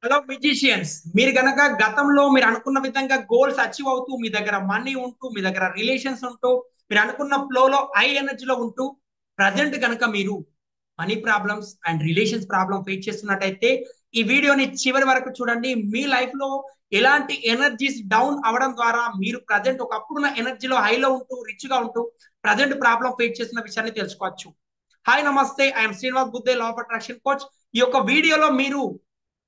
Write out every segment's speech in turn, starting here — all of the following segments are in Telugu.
హలో మ్యూజిషియన్స్, మీరు గనక గతంలో మీరు అనుకున్న విధంగా గోల్స్ అచీవ్ అవుతూ మీ దగ్గర మనీ ఉంటూ మీ దగ్గర రిలేషన్స్ ఉంటూ మీరు అనుకున్న ఫ్లోలో హై ఎనర్జీలో ఉంటూ ప్రజెంట్ గనక మీరు money problems and relations problem face చేస్తున్నట్టయితే ఈ వీడియోని చివరి వరకు చూడండి. మీ లైఫ్ లో ఎలాంటి ఎనర్జీస్ డౌన్ అవడం ద్వారా మీరు ప్రజెంట్ ఒకప్పుడున్న ఎనర్జీలో హైలో ఉంటూ రిచ్ గా ఉంటూ ప్రజెంట్ ప్రాబ్లం ఫేస్ చేస్తున్న విషయాన్ని తెలుసుకోవచ్చు. హాయ్ నమస్తే, ఐఎమ్ శ్రీనివాస్ బుద్ధే, లా ఆఫ్ అట్రాక్షన్ కోచ్. ఈ యొక్క వీడియోలో మీరు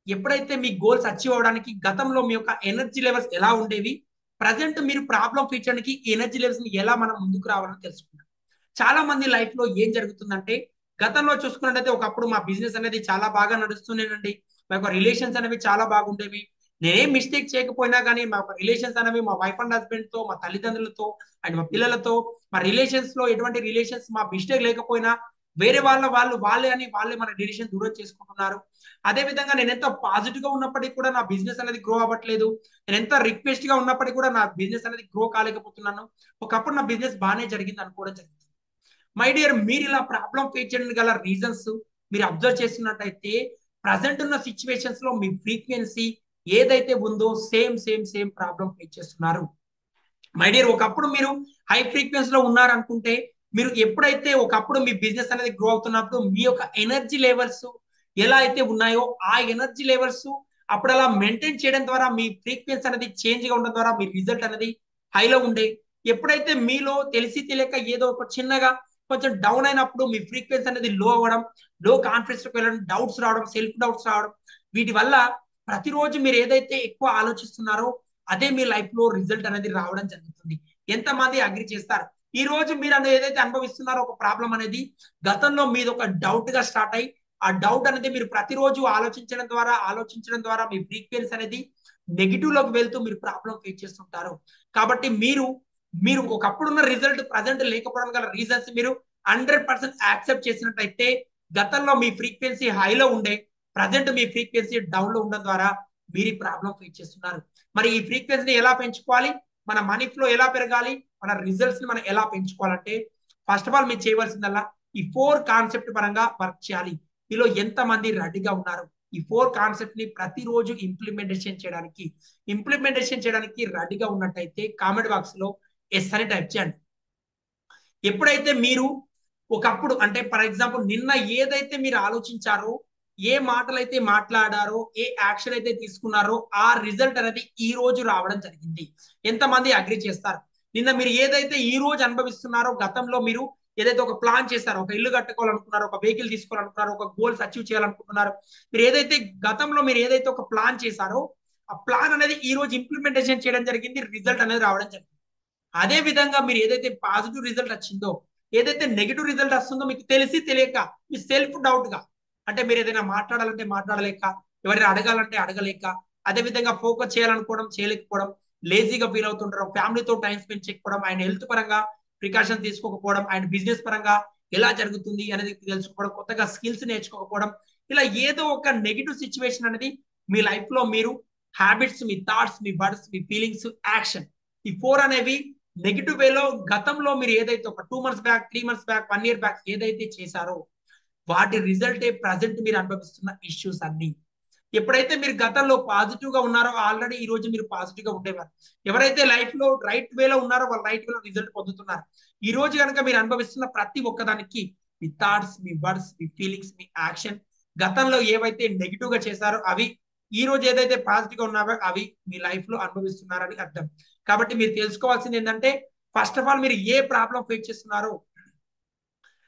ఎప్పుడైతే మీ గోల్స్ అచీవ్ అవడానికి గతంలో మీ యొక్క ఎనర్జీ లెవెల్స్ ఎలా ఉండేవి, ప్రజెంట్ మీరు ప్రాబ్లం ఫీచర్కి ఎనర్జీ లెవెల్స్ ని ఎలా మనం ముందుకు రావాలని తెలుసుకున్నాం. చాలా మంది లైఫ్ లో ఏం జరుగుతుందంటే, గతంలో చూసుకున్నట్టయితే ఒకప్పుడు మా బిజినెస్ అనేది చాలా బాగా నడుస్తుండేనండి. మా యొక్క రిలేషన్స్ అనేవి చాలా బాగుండేవి. నేనేం మిస్టేక్ చేయకపోయినా కానీ మా యొక్క రిలేషన్స్ అనేవి మా వైఫ్ అండ్ హస్బెండ్ తో, మా తల్లిదండ్రులతో అండ్ మా పిల్లలతో, మా రిలేషన్స్ లో ఎటువంటి రిలేషన్స్ మా మిస్టేక్ లేకపోయినా వేరే వాళ్ళే అని వాళ్ళే మన రిలేషన్ దూరం చేసుకుంటున్నారు. అదే విధంగా నేను ఎంత పాజిటివ్ గా ఉన్నప్పటికీ కూడా నా బిజినెస్ అనేది గ్రో అవ్వట్లేదు. నేను ఎంత రిక్వెస్ట్ గా ఉన్నప్పటికీ కూడా నా బిజినెస్ అనేది గ్రో కాలేకపోతున్నాను. ఒకప్పుడు నా బిజినెస్ బాగానే జరిగింది అనుకోవడం జరిగింది. మై డియర్, మీరు ఇలా ప్రాబ్లం ఫేస్ చేయడానికి గల రీజన్స్ మీరు అబ్జర్వ్ చేస్తున్నట్టయితే, ప్రజెంట్ ఉన్న సిచ్యువేషన్స్ లో మీ ఫ్రీక్వెన్సీ ఏదైతే ఉందో same same same problem face చేస్తున్నారు. మై డియర్, ఒకప్పుడు మీరు హై ఫ్రీక్వెన్సీ లో ఉన్నారనుకుంటే, మీరు ఎప్పుడైతే ఒకప్పుడు మీ బిజినెస్ అనేది గ్రో అవుతున్నప్పుడు మీ యొక్క ఎనర్జీ లెవెల్స్ ఎలా అయితే ఉన్నాయో ఆ ఎనర్జీ లెవెల్స్ అప్పుడు అలా మెయింటైన్ చేయడం ద్వారా మీ ఫ్రీక్వెన్సీ అనేది చేంజ్ గా ఉండడం ద్వారా మీ రిజల్ట్ అనేది హైలో ఉండే. ఎప్పుడైతే మీలో తెలిసి తెలియక ఏదో ఒక చిన్నగా కొంచెం డౌన్ అయినప్పుడు మీ ఫ్రీక్వెన్సీ అనేది లో అవ్వడం, లో కాన్ఫిడెన్స్ వెళ్ళడం, డౌట్స్ రావడం, సెల్ఫ్ డౌట్స్ రావడం, వీటి వల్ల ప్రతిరోజు మీరు ఏదైతే ఎక్కువ ఆలోచిస్తున్నారో అదే మీ లైఫ్ లో రిజల్ట్ అనేది రావడం జరుగుతుంది. ఎంతమంది అగ్రి చేస్తారు? ఈ రోజు మీరు అనేది ఏదైతే అనుభవిస్తున్నారో ఒక ప్రాబ్లం అనేది గతంలో మీద ఒక డౌట్ గా స్టార్ట్ అయ్యి ఆ డౌట్ అనేది మీరు ప్రతిరోజు ఆలోచించడం ద్వారా మీ ఫ్రీక్వెన్సీ అనేది నెగిటివ్ లోకి వెళ్తూ మీరు ప్రాబ్లం ఫేస్ చేస్తుంటారు. కాబట్టి మీరు మీరు ఒకప్పుడున్న రిజల్ట్ ప్రజెంట్ లేకపోవడం గల రీజన్స్ మీరు 100% యాక్సెప్ట్ చేసినట్టయితే, గతంలో మీ ఫ్రీక్వెన్సీ హైలో ఉండే ప్రజెంట్ మీ ఫ్రీక్వెన్సీ డౌన్ లో ఉండడం ద్వారా మీరు ఈ ప్రాబ్లం ఫేస్ చేస్తున్నారు. మరి ఈ ఫ్రీక్వెన్సీని ఎలా పెంచుకోవాలి, మన మనీ ఫ్లో ఎలా పెరగాలి, మన రిజల్ట్స్ ని మనం ఎలా పెంచుకోవాలంటే, ఫస్ట్ ఆఫ్ ఆల్ మీరు చేయవలసిందల్లా ఈ 4 కాన్సెప్ట్ పరంగా వర్క్ చేయాలి. మీలో ఎంత మంది రెడీగా ఉన్నారు ఈ 4 కాన్సెప్ట్ ని ప్రతిరోజు ఇంప్లిమెంటేషన్ చేయడానికి రెడీగా ఉన్నట్టయితే కామెంట్ బాక్స్ లో ఎస్ అని టైప్ చేయండి. ఎప్పుడైతే మీరు ఒకప్పుడు అంటే ఫర్ ఎగ్జాంపుల్ నిన్న ఏదైతే మీరు ఆలోచించారో, ఏ మాటలైతే మాట్లాడారో, ఏ యాక్షన్ అయితే తీసుకున్నారో ఆ రిజల్ట్ అనేది ఈ రోజు రావడం జరిగింది. ఎంతమంది అగ్రి చేస్తారు? నిన్న మీరు ఏదైతే ఈ రోజు అనుభవిస్తున్నారో, గతంలో మీరు ఏదైతే ఒక ప్లాన్ చేశారో, ఒక ఇల్లు కట్టుకోవాలనుకున్నారో, ఒక వెహికల్ తీసుకోవాలనుకున్నారో, ఒక గోల్స్ అచీవ్ చేయాలనుకుంటున్నారు, మీరు ఏదైతే గతంలో మీరు ఏదైతే ఒక ప్లాన్ చేశారో ఆ ప్లాన్ అనేది ఈ రోజు ఇంప్లిమెంటేషన్ చేయడం జరిగింది, రిజల్ట్ అనేది రావడం జరిగింది. అదే విధంగా మీరు ఏదైతే పాజిటివ్ రిజల్ట్ వచ్చిందో, ఏదైతే నెగిటివ్ రిజల్ట్ వస్తుందో మీకు తెలిసి తెలియక మీ సెల్ఫ్ డౌట్ గా, అంటే మీరు ఏదైనా మాట్లాడాలంటే మాట్లాడలేక, ఎవరైనా అడగాలంటే అడగలేక, అదే విధంగా ఫోకస్ చేయాలనుకోవడం చేయలేకపోవడం, లేజీగా ఫీల్ అవుతుంటారు, ఫ్యామిలీతో టైం స్పెండ్ చేయకపోవడం, ఆయన హెల్త్ పరంగా ప్రికాషన్ తీసుకోకపోవడం, ఆయన బిజినెస్ పరంగా ఎలా జరుగుతుంది అనేది తెలుసుకోవడం, కొత్తగా స్కిల్స్ నేర్చుకోకపోవడం, ఇలా ఏదో ఒక నెగిటివ్ సిచ్యువేషన్ అనేది మీ లైఫ్ లో మీరు హ్యాబిట్స్, మీ థాట్స్, మీ వర్డ్స్, మీ ఫీలింగ్స్, యాక్షన్, ఈ 4 అనేవి నెగిటివ్ వేలో గతంలో మీరు ఏదైతే ఒక 2 months back, 3 months back, 1 year back ఏదైతే చేశారో వాటి రిజల్టే ప్రజెంట్ మీరు అనుభవిస్తున్న ఇష్యూస్ అన్ని. ఎప్పుడైతే మీరు గతంలో పాజిటివ్ గా ఉన్నారో ఆల్రెడీ ఈ రోజు మీరు పాజిటివ్ గా ఉండేవారు. ఎవరైతే లైఫ్ లో రైట్ వేలో ఉన్నారో వాళ్ళు రైట్ వేలో రిజల్ట్ పొందుతున్నారు. ఈ రోజు కనుక మీరు అనుభవిస్తున్న ప్రతి ఒక్కదానికి మీ థాట్స్, మీ వర్డ్స్, మీ ఫీలింగ్స్, మీ యాక్షన్, గతంలో ఏవైతే నెగిటివ్ గా చేశారో అవి ఈ రోజు ఏదైతే పాజిటివ్ గా ఉన్నారో అవి మీ లైఫ్ లో అనుభవిస్తున్నారని అర్థం. కాబట్టి మీరు తెలుసుకోవాల్సింది ఏంటంటే, ఫస్ట్ ఆఫ్ ఆల్ మీరు ఏ ప్రాబ్లం ఫేస్ చేస్తున్నారో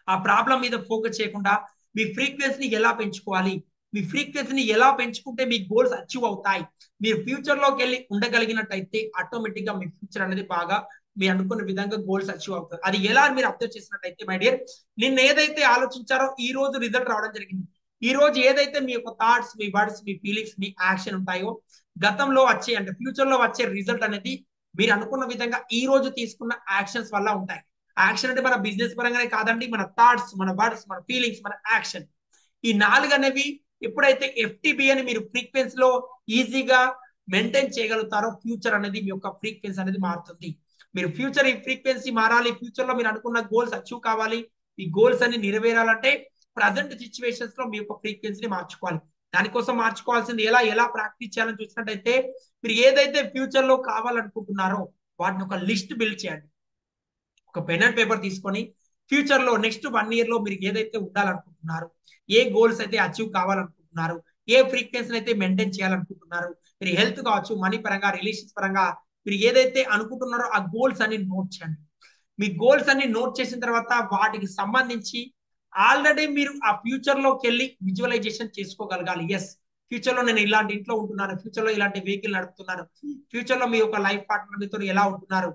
ఆ ప్రాబ్లం మీద ఫోకస్ చేయకుండా మీ ఫ్రీక్వెన్సీని ఎలా పెంచుకోవాలి, మీ ఫ్రీక్వెన్సీని ఎలా పెంచుకుంటే మీ గోల్స్ అచీవ్ అవుతాయి, మీరు ఫ్యూచర్ లోకి వెళ్ళి ఉండగలిగినట్టయితే ఆటోమేటిక్ గా మీ ఫ్యూచర్ అనేది బాగా మీరు అనుకున్న విధంగా గోల్స్ అచీవ్ అవుతాయి. అది ఎలా మీరు అబ్జర్వ్ చేసినట్టయితే మై డియర్, నిన్న ఏదైతే ఆలోచించారో ఈ రోజు రిజల్ట్ రావడం జరిగింది. ఈ రోజు ఏదైతే మీ యొక్క థాట్స్, మీ వర్డ్స్, మీ ఫీలింగ్స్, మీ యాక్షన్ ఉంటాయో గతంలో వచ్చే అంటే ఫ్యూచర్ లో వచ్చే రిజల్ట్ అనేది మీరు అనుకున్న విధంగా ఈ రోజు తీసుకున్న యాక్షన్స్ వల్ల ఉంటాయి. యాక్షన్ అంటే మన బిజినెస్ పరంగానే కాదండి, మన థాట్స్, మన వర్డ్స్, మన ఫీలింగ్స్, మన యాక్షన్, ఈ 4 అనేవి ఎప్పుడైతే ఎఫ్టిబి అని మీరు ఫ్రీక్వెన్సీ లో ఈజీగా మెయింటైన్ చేయగలుగుతారో ఫ్యూచర్ అనేది మీ యొక్క ఫ్రీక్వెన్సీ అనేది మారుతుంది. మీరు ఫ్యూచర్ ఈ ఫ్రీక్వెన్సీ మారాలి, ఫ్యూచర్ లో మీరు అనుకున్న గోల్స్ అచీవ్ కావాలి, ఈ గోల్స్ అన్ని నెరవేరాలంటే ప్రజెంట్ సిచ్యువేషన్స్ లో మీ యొక్క ఫ్రీక్వెన్సీని మార్చుకోవాలి. దానికోసం మార్చుకోవాల్సింది ఎలా ఎలా ప్రాక్టీస్ చేయాలని చూసినట్టయితే మీరు ఏదైతే ఫ్యూచర్ లో కావాలనుకుంటున్నారో వాటిని ఒక లిస్ట్ బిల్డ్ చేయండి. ఒక పెన్ అండ్ పేపర్ తీసుకొని ఫ్యూచర్ లో నెక్స్ట్ 1 year లో మీరు ఏదైతే ఉండాలనుకుంటున్నారు, ఏ గోల్స్ అయితే అచీవ్ కావాలనుకుంటున్నారు, ఏ ఫ్రీక్వెన్సీ అయితే మెయింటైన్ చేయాలనుకుంటున్నారు, మీరు హెల్త్ కావచ్చు, మనీ పరంగా, రిలేషన్స్ పరంగా మీరు ఏదైతే అనుకుంటున్నారో ఆ గోల్స్ అన్ని నోట్ చేయండి. మీ గోల్స్ అన్ని నోట్ చేసిన తర్వాత వాటికి సంబంధించి ఆల్రెడీ మీరు ఆ ఫ్యూచర్ లోకి వెళ్ళి విజువలైజేషన్ చేసుకోగలగాలి. ఎస్, ఫ్యూచర్ లో నేను ఇలాంటి ఇంట్లో ఉంటున్నాను, ఫ్యూచర్ లో ఇలాంటి వెహికల్ నడుపుతున్నాను, ఫ్యూచర్ లో మీ యొక్క లైఫ్ పార్ట్నర్ మీతో ఎలా ఉంటున్నారు,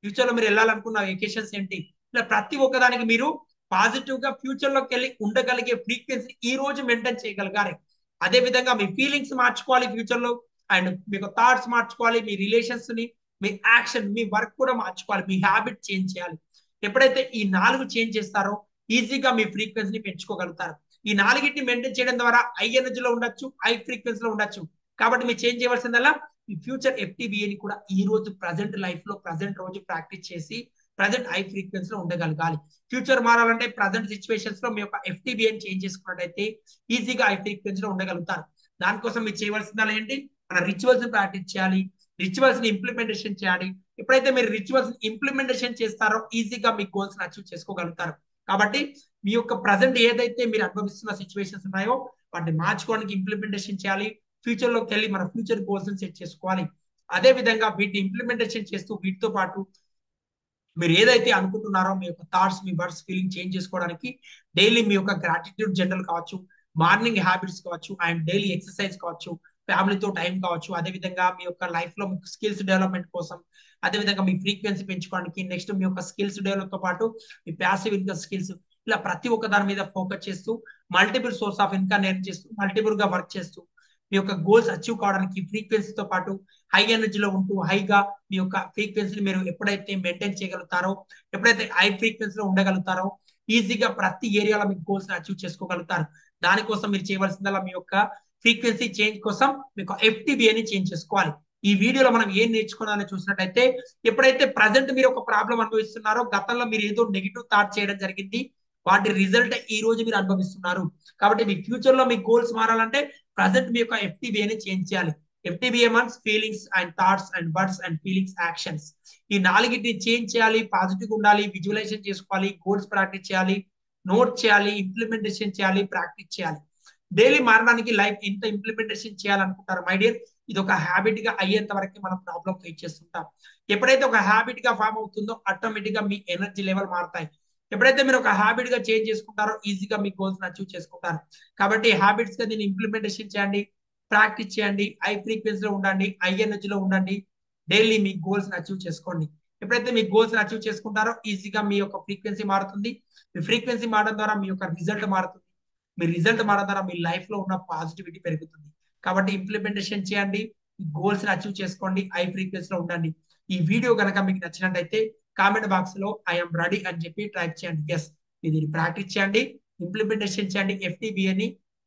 ఫ్యూచర్ లో మీరు వెళ్ళాలనుకున్న వెకేషన్స్ ఏంటి, ఇలా ప్రతి ఒక్కదానికి మీరు పాజిటివ్ గా ఫ్యూచర్ లోకి వెళ్ళి ఉండగలిగే ఫ్రీక్వెన్సీ ఈ రోజు మెయింటైన్ చేయగలగాలి. అదే విధంగా మీ ఫీలింగ్స్ మార్చుకోవాలి ఫ్యూచర్ లో, అండ్ మీకు థాట్స్ మార్చుకోవాలి, మీ రిలేషన్స్ ని, మీ యాక్షన్, మీ వర్క్ కూడా మార్చుకోవాలి, మీ హ్యాబిట్ చేంజ్ చేయాలి. ఎప్పుడైతే ఈ 4 చేంజ్ చేస్తారో ఈజీగా మీ ఫ్రీక్వెన్సీని పెంచుకోగలుగుతారు. ఈ 4ని మెయింటైన్ చేయడం ద్వారా హై ఎనర్జీలో ఉండొచ్చు, హై ఫ్రీక్వెన్సీలో ఉండొచ్చు. కాబట్టి మీరు చేంజ్ చేయవలసిందల్లా ఈ ఫ్యూచర్ ఎఫ్టీబీఏని కూడా ఈ రోజు ప్రజెంట్ లైఫ్ లో ప్రజెంట్ రోజు ప్రాక్టీస్ చేసి ప్రజెంట్ హై ఫ్రీక్వెన్సీలో ఉండగలగాలి. ఫ్యూచర్ మారాలంటే ప్రజెంట్ సిచ్యువేషన్స్ లో మీ యొక్క ఎఫ్టీబీఏని చేంజ్ చేసుకున్నట్టయితే ఈజీగా హై ఫ్రీక్వెన్సీలో ఉండగలుగుతారు. దానికోసం మీరు చేయవలసిందల్లా ఏంటి, మన రిచువల్స్ ని ప్రాక్టీస్ చేయాలి, రిచువల్స్ ని ఇంప్లిమెంటేషన్ చేయాలి. ఎప్పుడైతే మీరు రిచువల్స్ ఇంప్లిమెంటేషన్ చేస్తారో ఈజీగా మీ గోల్స్ అచీవ్ చేసుకోగలుగుతారు. కాబట్టి మీ యొక్క ప్రజెంట్ ఏదైతే మీరు అనుభవిస్తున్న సిచ్యువేషన్స్ ఉన్నాయో వాటిని మార్చుకోవడానికి ఇంప్లిమెంటేషన్ చేయాలి. ఫ్యూచర్ లోకి వెళ్ళి మన ఫ్యూచర్ గోల్స్ సెట్ చేసుకోవాలి. అదే విధంగా వీటిని ఇంప్లిమెంటేషన్ చేస్తూ వీటితో పాటు మీరు ఏదైతే అనుకుంటున్నారో మీ యొక్క థాట్స్, మీ వర్డ్స్, ఫీలింగ్ చేంజ్ చేసుకోవడానికి డైలీ మీ యొక్క గ్రాటిట్యూడ్ జనరల్ కావచ్చు, మార్నింగ్ హ్యాబిట్స్ కావచ్చు, అండ్ డైలీ ఎక్సర్సైజ్ కావచ్చు, ఫ్యామిలీతో టైం కావచ్చు, అదేవిధంగా మీ యొక్క లైఫ్ లో స్కిల్స్ డెవలప్మెంట్ కోసం, అదేవిధంగా మీ ఫ్రీక్వెన్సీ పెంచుకోవడానికి, నెక్స్ట్ మీ యొక్క స్కిల్స్ డెవలప్ తో పాటు మీ ప్యాసివ్ ఇన్కమ్ స్కిల్స్, ఇలా ప్రతి ఒక్క దాని మీద ఫోకస్ చేస్తూ multiple source of income earn చేస్తూ మల్టిపుల్ గా వర్క్ చేస్తూ మీ యొక్క గోల్స్ అచీవ్ కావడానికి ఫ్రీక్వెన్సీతో పాటు హై ఎనర్జీలో ఉంటూ హైగా మీ యొక్క ఫ్రీక్వెన్సీని మీరు ఎప్పుడైతే మెయింటైన్ చేయగలుగుతారో, ఎప్పుడైతే హై ఫ్రీక్వెన్సీలో ఉండగలుగుతారో ఈజీగా ప్రతి ఏరియాలో మీ గోల్స్ అచీవ్ చేసుకోగలుగుతారు. దానికోసం మీరు చేయవలసిందల్లా మీ యొక్క ఫ్రీక్వెన్సీ చేంజ్ కోసం మీకు ఎఫ్టీబీఏని చేంజ్ చేసుకోవాలి. ఈ వీడియోలో మనం ఏం నేర్చుకోవాలని చూసినట్టయితే ఎప్పుడైతే ప్రజెంట్ మీరు ఒక ప్రాబ్లం అనుభవిస్తున్నారో, గతంలో మీరు ఏదో నెగిటివ్ థాట్ చేయడం జరిగింది, వాటి రిజల్ట్ ఈ రోజు మీరు అనుభవిస్తున్నారు. కాబట్టి మీ ఫ్యూచర్ లో మీ గోల్స్ మారాలంటే ప్రజెంట్ మీ యొక్క ఎఫ్టీబీఏని చేంజ్ చేయాలి. FTBA means feelings and thoughts and words and feelings actions. ఈ 4ని చేంజ్ చేయాలి, పాజిటివ్ ఉండాలి, విజువలైజేషన్ చేసుకోవాలి, గోల్స్ ప్రాక్టీస్ చేయాలి, నోట్ చేయాలి, ఇంప్లిమెంటేషన్ చేయాలి, ప్రాక్టీస్ చేయాలి. డైలీ మారడానికి లైఫ్ ఎంత ఇంప్లిమెంటేషన్ చేయాలనుకుంటారు మై డియర్, ఇది ఒక హ్యాబిట్ గా అయ్యేంత వరకు మనం ప్రాబ్లం ఫేస్ చేస్తుంటాం. ఎప్పుడైతే ఒక హ్యాబిట్ గా ఫామ్ అవుతుందో ఆటోమేటిక్ గా మీ ఎనర్జీ లెవెల్ మారుతాయి. ఎప్పుడైతే మీరు ఒక హ్యాబిట్ గా చేంజ్ చేసుకుంటారో ఈజీగా మీ గోల్స్ అచీవ్ చేసుకుంటారు. కాబట్టి హ్యాబిట్స్ గా దీన్ని ఇంప్లిమెంటేషన్ చేయండి, ప్రాక్టీస్ చేయండి, హై ఫ్రీక్వెన్సీలో ఉండండి, హై ఎనర్జీలో ఉండండి, డైలీ మీ గోల్స్ అచీవ్ చేసుకోండి. ఎప్పుడైతే మీ గోల్స్ అచీవ్ చేసుకుంటారో ఈజీగా మీ యొక్క ఫ్రీక్వెన్సీ మారుతుంది. మీ ఫ్రీక్వెన్సీ మారడం ద్వారా మీ యొక్క రిజల్ట్ మారుతుంది. మీ రిజల్ట్ మారడం ద్వారా మీ లైఫ్ లో ఉన్న పాజిటివిటీ పెరుగుతుంది. కాబట్టి ఇంప్లిమెంటేషన్ చేయండి, ఈ గోల్స్ అచీవ్ చేసుకోండి, హై ఫ్రీక్వెన్సీలో ఉండండి. ఈ వీడియో కనుక మీకు నచ్చినట్టయితే కామెంట్ బాక్స్ లో ఐఎమ్ రెడీ అని చెప్పి టైప్ చేయండి. ఎస్, దీన్ని ప్రాక్టీస్ చేయండి, ఇంప్లిమెంటేషన్ చేయండి, ఎఫ్టీబీఏని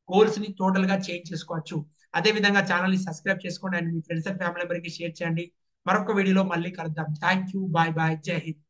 గోల్స్ ని టోటల్ గా చేంజ్ చేసుకోవచ్చు. అదే విధంగా ఛానల్ ని సబ్స్క్రైబ్ చేసుకోండి అండ్ మీ ఫ్రెండ్స్ అండ్ ఫ్యామిలీ మెంబర్కి షేర్ చేయండి. మరొక వీడియోలో మళ్ళీ కలుద్దాం. థ్యాంక్ యూ, బాయ్ బాయ్, జై హింద్.